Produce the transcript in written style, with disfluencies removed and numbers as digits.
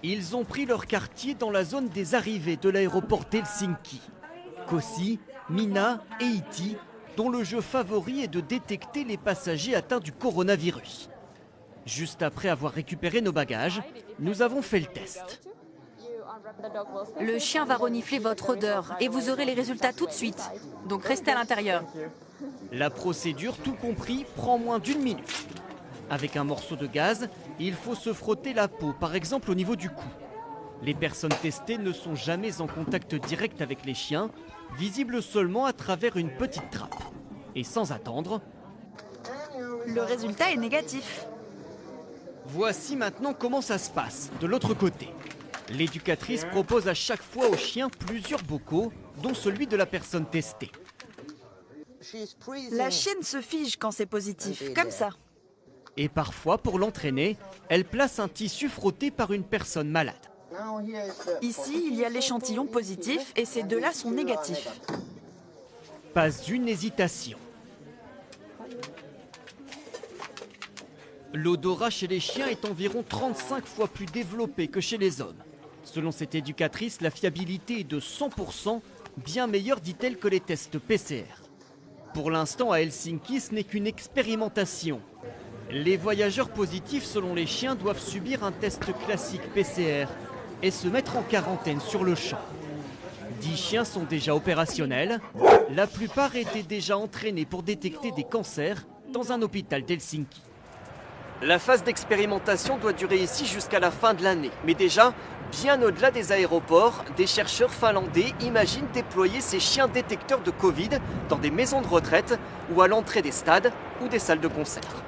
Ils ont pris leur quartier dans la zone des arrivées de l'aéroport d'Helsinki. Kossi, Mina et Iti, dont le jeu favori est de détecter les passagers atteints du coronavirus. Juste après avoir récupéré nos bagages, nous avons fait le test. Le chien va renifler votre odeur et vous aurez les résultats tout de suite. Donc restez à l'intérieur. La procédure, tout compris, prend moins d'1 minute. Avec un morceau de gaz, il faut se frotter la peau, par exemple au niveau du cou. Les personnes testées ne sont jamais en contact direct avec les chiens, visibles seulement à travers une petite trappe. Et sans attendre, Le résultat est négatif. voici maintenant comment ça se passe, de l'autre côté. L'éducatrice propose à chaque fois aux chiens plusieurs bocaux, dont celui de la personne testée. La chienne se fige quand c'est positif, comme ça. Et parfois, pour l'entraîner, elle place un tissu frotté par une personne malade. Ici, il y a l'échantillon positif et ces deux-là sont négatifs. Pas une hésitation. L'odorat chez les chiens est environ 35 fois plus développé que chez les hommes. Selon cette éducatrice, la fiabilité est de 100%, bien meilleure, dit-elle, que les tests PCR. Pour l'instant, à Helsinki, ce n'est qu'une expérimentation. Les voyageurs positifs, selon les chiens, doivent subir un test classique PCR et se mettre en quarantaine sur le champ. 10 chiens sont déjà opérationnels. La plupart étaient déjà entraînés pour détecter des cancers dans un hôpital d'Helsinki. La phase d'expérimentation doit durer ici jusqu'à la fin de l'année. Mais déjà, bien au-delà des aéroports, des chercheurs finlandais imaginent déployer ces chiens détecteurs de Covid dans des maisons de retraite ou à l'entrée des stades ou des salles de concert.